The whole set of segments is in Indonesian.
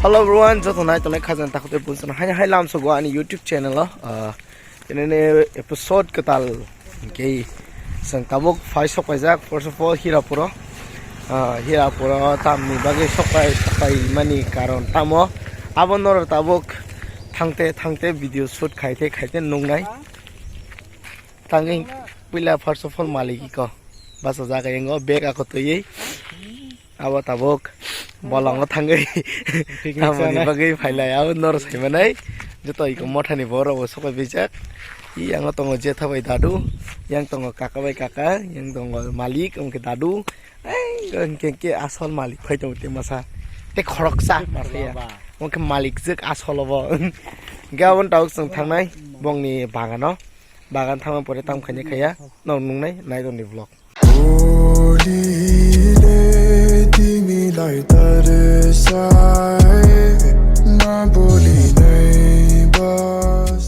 Hello everyone, just tonight khazan takute punsan hai lam so go ani YouTube channel ini episode ketal ke sang tabuk fai sok pajak first of all hira puro tam ni bagi sokai mani karon tamo abonor tabuk thangte video shoot khaite nongnai tanging pila first of all maliki ko basa jaga yengo bag ako toyi abo tabuk bolong thangai amoni bagai phailai abo nor saimanai joto iko mothani boro bo sokai bijak yang tongo jetha bai dadu yang tongo kaka bai kaka yang tongo malik umke dadu ke asal malik phai jauti masa te khoroksa masaya umke malik jek asal bo gawon tauk sang thangnai bongni bagan thangma pore tam khani khaya nong nungnai nai doni vlog like that inside my body neighbors.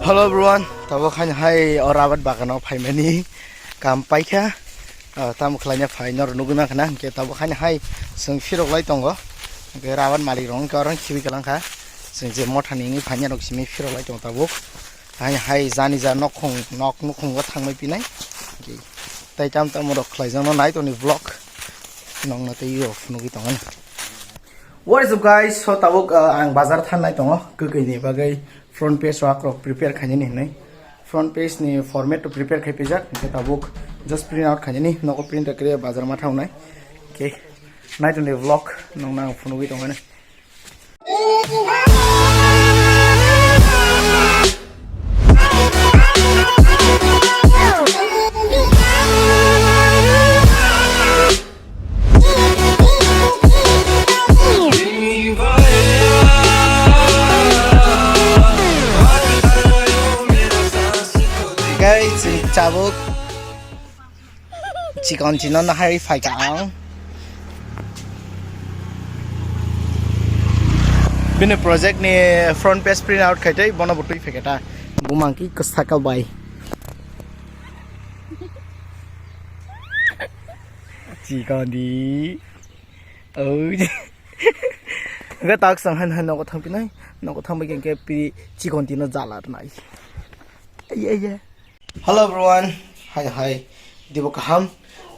Hello everyone, tabo khan hai orabat bagano phaimani kam paikha tam khlanya phainor nuguna khana ke tabo khan hai sing firok lai tongo ke rawan malik rong ka rong khibi kalang kha sing je mothani ni phanya rok simi firok lai tong tabo hai jani ja nok nukhong ga thangmai pinai ke tai tam tam rok khlai jang no nai to ni vlog nong na tei yo nugi tongan. What is up guys, so tabo ang bazar than nai tongo kukai ni bagai front page rock prepare khani ni front page ni format to prepare khai pejak ke tabuk just print out khani ni noko print kre bazar ma thau nai ke night on the vlog nong na phone wi tong na Tabuk chicken chinon na hari fai kaang bine project ni front page print out khaitai bono botui feketa bumangki kasakal bai chicken di ga tak sang han no ko thang pinai no ko thang bai ke pi chicken ti no jala nai ay Hello everyone, hi dibo kaham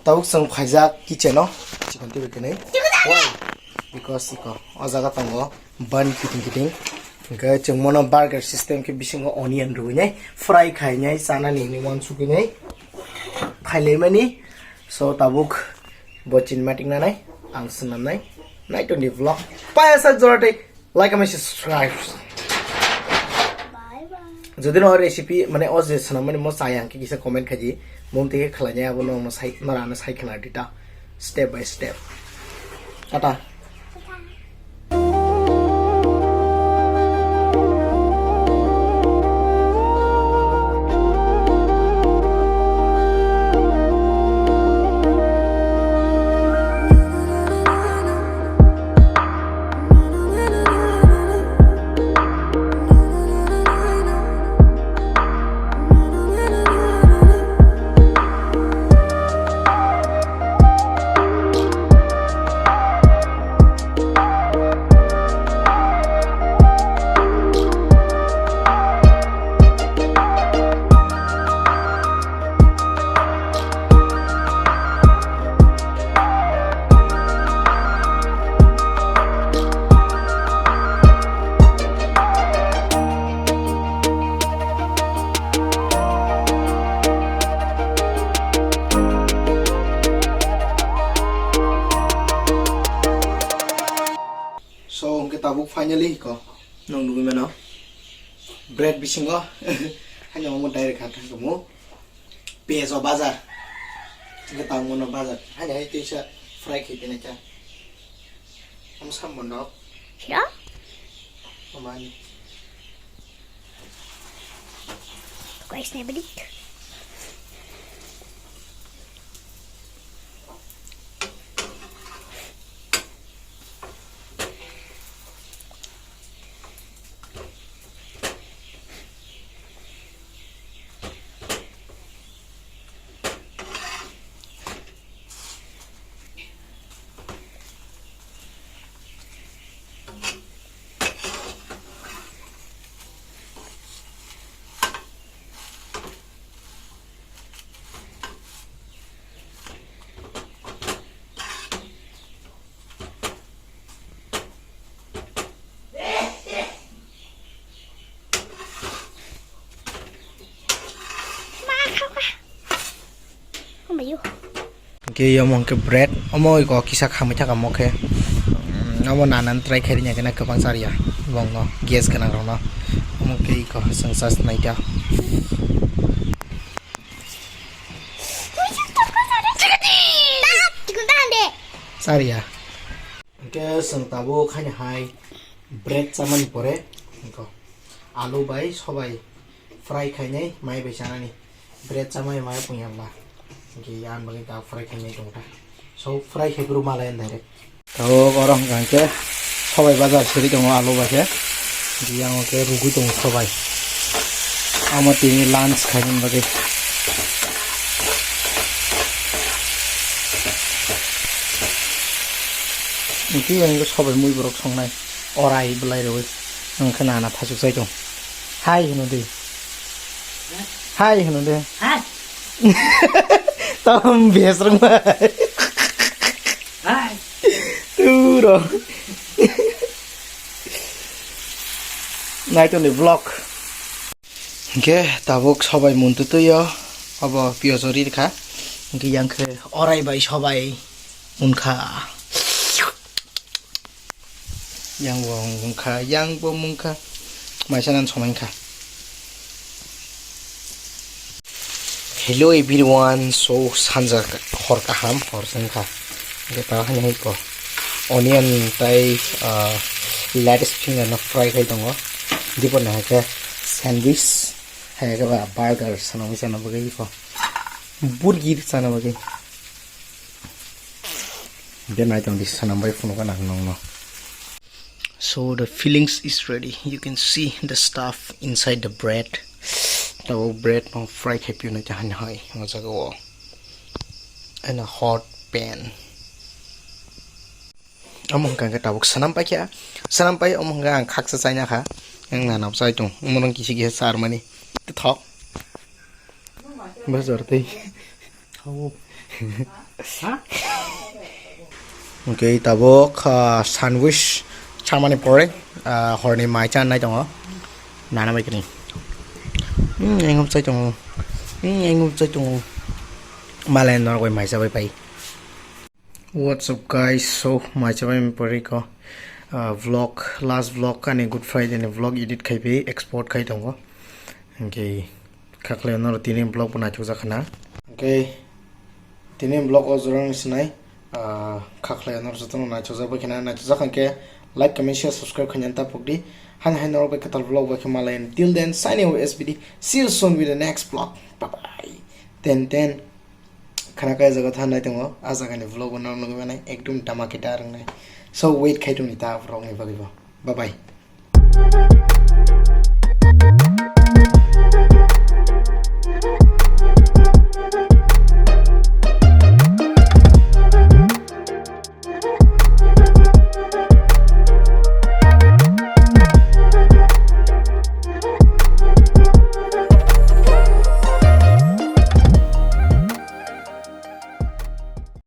tawuk sang phajak kitchen no chicken tibe kenai why because iko ajaga tango ban kiting ga chungmono burger system ke bisingo onion ruinai fry khainai sana ni wan sukinai khaile mani so tabuk bochin mating nanai ang sunam nai night on the vlog. Bye, Sajorate. Like and subscribe. Bye bye. যদি ন রেসিপি মানে অ যে সনা মানে মো সায়াং কি কিসা কমেন্ট খাজি মন থেকে খলা냐 বনো মো সাই নরানা সাই খানা দিটা স্টেপ বাই স্টেপ টাটা So kita tabuk finally ko nong dugi meno bread bisingo hanya mo direct kata kamu peso bazar kita tahu mo bazar hanya itu isa fry kita aja kamu sama mo Ya? Mamani Guys, nebelit. cái mong cái bread ôi có kisa khăm chắc là mong cái nó mà nàn try cái này cái này các bạn sao vậy vâng nó gas cái nào nó mong cái có sang sát này cho sao ya cái sang tabo khai hai bread saman pore có alu bay sobai fry khai này mai bay sana ni bread samai mai punya lah cái ăn bằng cái tàu fry khai này chúng ta so fry khai buru malai này đấy tao có rong cái cái sobai bazar seri trong alu bay cái cái yang cái rugi trong sobai amat ini lunch khai này bagai cái yang cái sobai muy borok song này orai belai rồi nang khana na thasuk sai trong hai hnu đi hai hnu đi Hai. Tom bias rong mai Hai. tu rồi night on the vlog okay tabuk সবাই মনতে তো ইয়া আবার পিয়জরি দেখা কি ইয়াংকে অরাই বাই সবাই মুনখা 양보 문카 양보 문카 마이사난 소만카 Hello everyone so 산자 허르카 함 허르선카 이게 다 하냐 이거 onion tai lettuce finger na fry kai dong dipo na ka sandwich ha ka ba burger sana mi sana bagai ko burger sana bagai de nai tong dis sana bai phone ka nang nong no. So the fillings is ready. You can see the stuff inside the bread. The bread no fry happy na jahan hai ngajago in a hot pan. Among kan ka tabuk sanam pa kya sanam pa among ga khak sa chai na kha yang na nap sai tung umon kisi ki sar mani to thok bas jor tei ha okay tabuk sandwich chamani pore horni mai chan nai tong nana mai kini anh không chơi trong anh không chơi trong Malaysia rồi mai sao bay bay What's up guys? So my channel Poriko vlog last vlog kani Good Friday ne vlog edit khai be export khai tongo. Okay. Kakle nor tini vlog bana chuza khana. Okay. Tini vlog ozurang sinai kakle nor jotong na chuza ba khana na chuza khanke like comment share subscribe khanyanta pokdi. Haino ba katal vlog ba khmala until then signing off SBD. See you soon with the next vlog. Bye bye. Ten khana kai jaga thanai tongo aja kani vlog banau nang banai ekdum tamaki darang nai so wait khai tum ni ta vlog ni bagibo bye bye